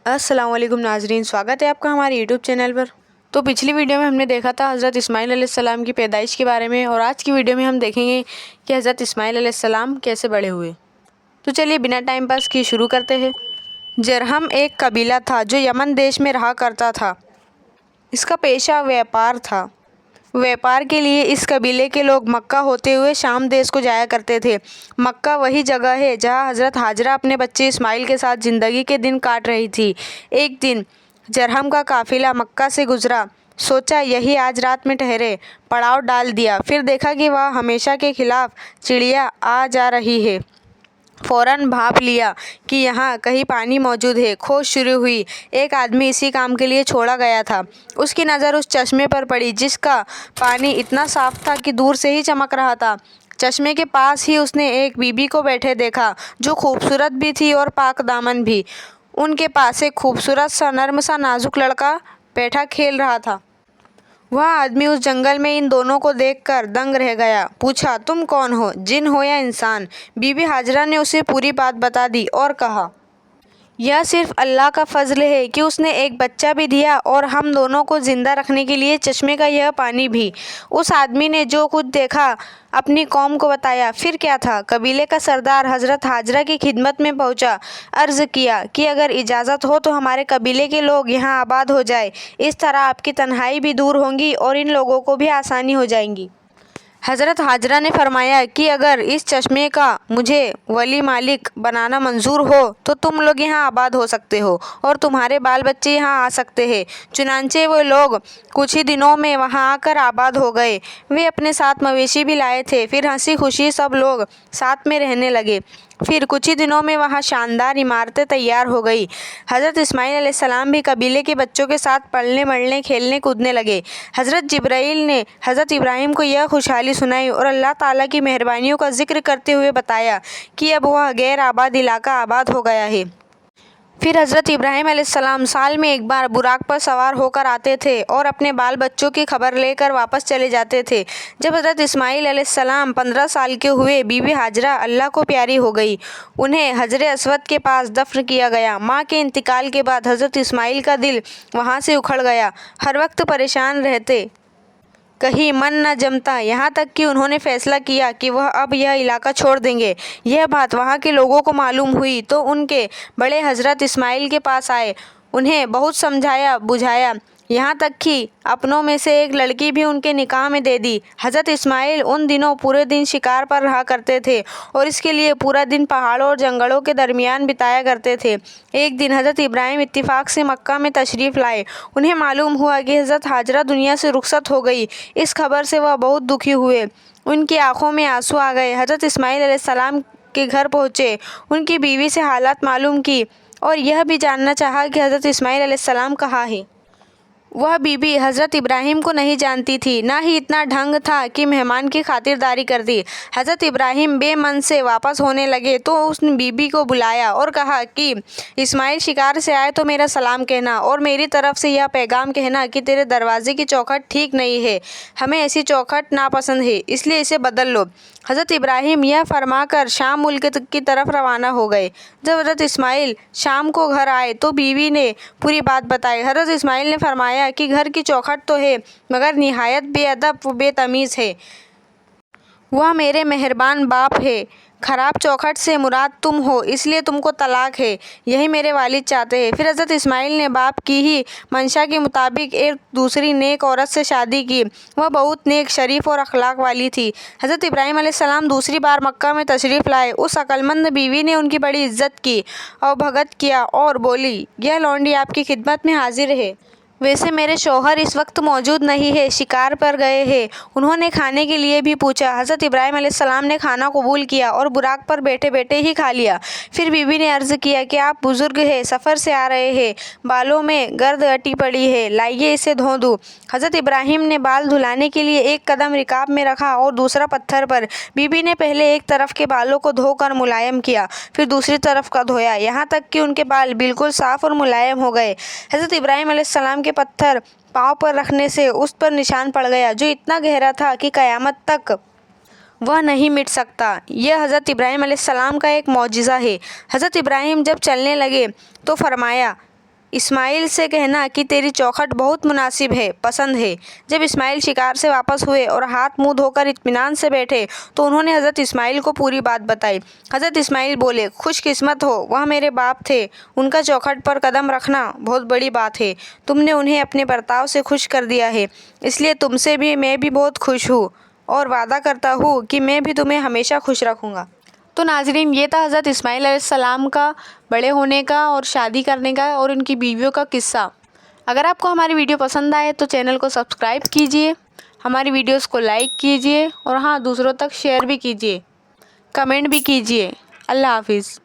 अस्सलाम वालेकुम नाजरीन, स्वागत है आपका हमारे यूट्यूब चैनल पर। तो पिछली वीडियो में हमने देखा था हज़रत इस्माइल अलैहिस्सलाम की पैदाइश के बारे में, और आज की वीडियो में हम देखेंगे कि हज़रत इस्माइल अलैहिस्सलाम कैसे बड़े हुए। तो चलिए बिना टाइम पास किए शुरू करते हैं। जरहम एक कबीला था जो यमन देश में रहा करता था। इसका पेशा व्यापार था। व्यापार के लिए इस कबीले के लोग मक्का होते हुए शाम देश को जाया करते थे। मक्का वही जगह है जहां हज़रत हाजरा अपने बच्चे इस्माइल के साथ ज़िंदगी के दिन काट रही थी। एक दिन जरहम का काफ़िला मक्का से गुजरा। सोचा यही आज रात में ठहरे, पड़ाव डाल दिया। फिर देखा कि वह हमेशा के खिलाफ चिड़िया आ जा रही है। फ़ौरन भाप लिया कि यहाँ कहीं पानी मौजूद है। खोज शुरू हुई। एक आदमी इसी काम के लिए छोड़ा गया था। उसकी नज़र उस चश्मे पर पड़ी जिसका पानी इतना साफ था कि दूर से ही चमक रहा था। चश्मे के पास ही उसने एक बीबी को बैठे देखा जो खूबसूरत भी थी और पाक दामन भी। उनके पास एक खूबसूरत सा नर्म सा नाजुक लड़का बैठा खेल रहा था। वह आदमी उस जंगल में इन दोनों को देखकर दंग रह गया। पूछा, तुम कौन हो, जिन हो या इंसान? बीबी हाजरा ने उसे पूरी बात बता दी और कहा, यह सिर्फ अल्लाह का फजल है कि उसने एक बच्चा भी दिया और हम दोनों को ज़िंदा रखने के लिए चश्मे का यह पानी भी। उस आदमी ने जो कुछ देखा अपनी कौम को बताया। फिर क्या था? कबीले का सरदार हज़रत हाजरा की खिदमत में पहुंचा। अर्ज़ किया कि अगर इजाज़त हो तो हमारे कबीले के लोग यहाँ आबाद हो जाए। इस तरह आपकी तन्हाई भी दूर होगी और इन लोगों को भी आसानी हो जाएगी। हज़रत हाजरा ने फरमाया कि अगर इस चश्मे का मुझे वली मालिक बनाना मंजूर हो तो तुम लोग यहाँ आबाद हो सकते हो और तुम्हारे बाल बच्चे यहाँ आ सकते हैं। चुनांचे वो लोग कुछ ही दिनों में वहाँ आकर आबाद हो गए। वे अपने साथ मवेशी भी लाए थे। फिर हंसी खुशी सब लोग साथ में रहने लगे। फिर कुछ ही दिनों में वहाँ शानदार इमारतें तैयार हो गई। हज़रत इस्माइल अलैहिस्सलाम भी कबीले के बच्चों के साथ पढ़ने बढ़ने खेलने कूदने लगे। हज़रत जिब्राइल ने हज़रत इब्राहिम को यह खुशहाली सुनाई और अल्लाह ताला की मेहरबानियों का जिक्र करते हुए बताया कि अब वह गैर आबाद इलाका आबाद हो गया है। फिर हज़रत इब्राहिम अलैहिस्सलाम साल में एक बार बुराक पर सवार होकर आते थे और अपने बाल बच्चों की खबर लेकर वापस चले जाते थे। जब हज़रत इस्माइल अलैहिस्सलाम 15 साल के हुए, बीबी हाजरा अल्लाह को प्यारी हो गई। उन्हें हजरे अस्वद के पास दफन किया गया। माँ के इंतकाल के बाद हज़रत इस्माइल का दिल वहाँ से उखड़ गया। हर वक्त परेशान रहते, कहीं मन न जमता, यहाँ तक कि उन्होंने फैसला किया कि वह अब यह इलाका छोड़ देंगे। यह बात वहाँ के लोगों को मालूम हुई तो उनके बड़े हज़रत इस्माइल के पास आए। उन्हें बहुत समझाया बुझाया, यहाँ तक कि अपनों में से एक लड़की भी उनके निकाह में दे दी। हज़रत इस्माइल उन दिनों पूरे दिन शिकार पर रहा करते थे और इसके लिए पूरा दिन पहाड़ों और जंगलों के दरमियान बिताया करते थे। एक दिन हज़रत इब्राहिम इत्तिफाक से मक्का में तशरीफ़ लाए। उन्हें मालूम हुआ कि हज़रत हाजरा दुनिया से रुखसत हो गई। इस खबर से वह बहुत दुखी हुए। उनकी आंखों में आंसू आ गए। हज़रत इस्माइल अलैहिस्सलाम के घर पहुँचे, उनकी बीवी से हालात मालूम की और यह भी जानना चाहा कि हज़रत इस्माइल अलैहिस्सलाम कहाँ है। वह बीबी हज़रत इब्राहिम को नहीं जानती थी, ना ही इतना ढंग था कि मेहमान की खातिरदारी करती। हज़रत इब्राहिम बेमन से वापस होने लगे तो उसने बीबी को बुलाया और कहा कि इस्माइल शिकार से आए तो मेरा सलाम कहना और मेरी तरफ से यह पैगाम कहना कि तेरे दरवाजे की चौखट ठीक नहीं है। हमें ऐसी चौखट नापसंद है, इसलिए इसे बदल लो। हज़रत इब्राहिम यह फरमाकर शाम मुल्क की तरफ रवाना हो गए। जब हज़रत इस्माइल शाम को घर आए तो बीवी ने पूरी बात बताई। हज़रत इस्माइल ने फरमाया कि घर की चौखट तो है मगर निहायत बेअदब व बेतमीज़ है। वह मेरे मेहरबान बाप है। ख़राब चौखट से मुराद तुम हो, इसलिए तुमको तलाक है। यही मेरे वालिद चाहते हैं। फिर हज़रत इस्माइल ने बाप की ही मंशा के मुताबिक एक दूसरी नेक औरत से शादी की। वह बहुत नेक, शरीफ और अखलाक वाली थी। हज़रत इब्राहिम अलैहिस्सलाम दूसरी बार मक्का में तशरीफ़ लाए। उस अक्लमंद बीवी ने उनकी बड़ी इज्जत की और भगत किया और बोली, यह लौंडी आपकी खिदमत में हाजिर है। वैसे मेरे शौहर इस वक्त मौजूद नहीं है, शिकार पर गए हैं। उन्होंने खाने के लिए भी पूछा। हज़रत इब्राहिम अलैहिस्सलाम ने खाना कबूल किया और बुराक पर बैठे बैठे ही खा लिया। फिर बीवी ने अर्ज़ किया कि आप बुज़ुर्ग हैं, सफ़र से आ रहे हैं, बालों में गर्द अटी पड़ी है, लाइए इसे धो दूँ। हज़रत इब्राहिम ने बाल धुलाने के लिए एक कदम रिकाब में रखा और दूसरा पत्थर पर। बीबी ने पहले एक तरफ के बालों को धोकर मुलायम किया, फिर दूसरी तरफ का धोया, यहाँ तक कि उनके बाल बिल्कुल साफ़ और मुलायम हो गए। हज़रत इब्राहिम अलैहिस्सलाम के पत्थर पाँव पर रखने से उस पर निशान पड़ गया जो इतना गहरा था कि क़यामत तक वह नहीं मिट सकता। यह हज़रत इब्राहिम अलैहिस्सलाम का एक मौजिज़ा है। हज़रत इब्राहिम जब चलने लगे तो फरमाया, इस्माइल से कहना कि तेरी चौखट बहुत मुनासिब है, पसंद है। जब इस्माइल शिकार से वापस हुए और हाथ मुंह धोकर इत्मीनान से बैठे तो उन्होंने हज़रत इस्माइल को पूरी बात बताई। हज़रत इस्माइल बोले, खुशकिस्मत हो, वह मेरे बाप थे, उनका चौखट पर कदम रखना बहुत बड़ी बात है। तुमने उन्हें अपने बर्ताव से खुश कर दिया है, इसलिए तुमसे भी मैं भी बहुत खुश हूँ और वादा करता हूँ कि मैं भी तुम्हें हमेशा खुश रखूँगा। तो नाजरीन, ये था हज़रत इस्माइल अलैहिस्सलाम का बड़े होने का और शादी करने का और उनकी बीवियों का किस्सा। अगर आपको हमारी वीडियो पसंद आए तो चैनल को सब्सक्राइब कीजिए, हमारी वीडियोस को लाइक कीजिए और हाँ, दूसरों तक शेयर भी कीजिए, कमेंट भी कीजिए। अल्लाह हाफिज़।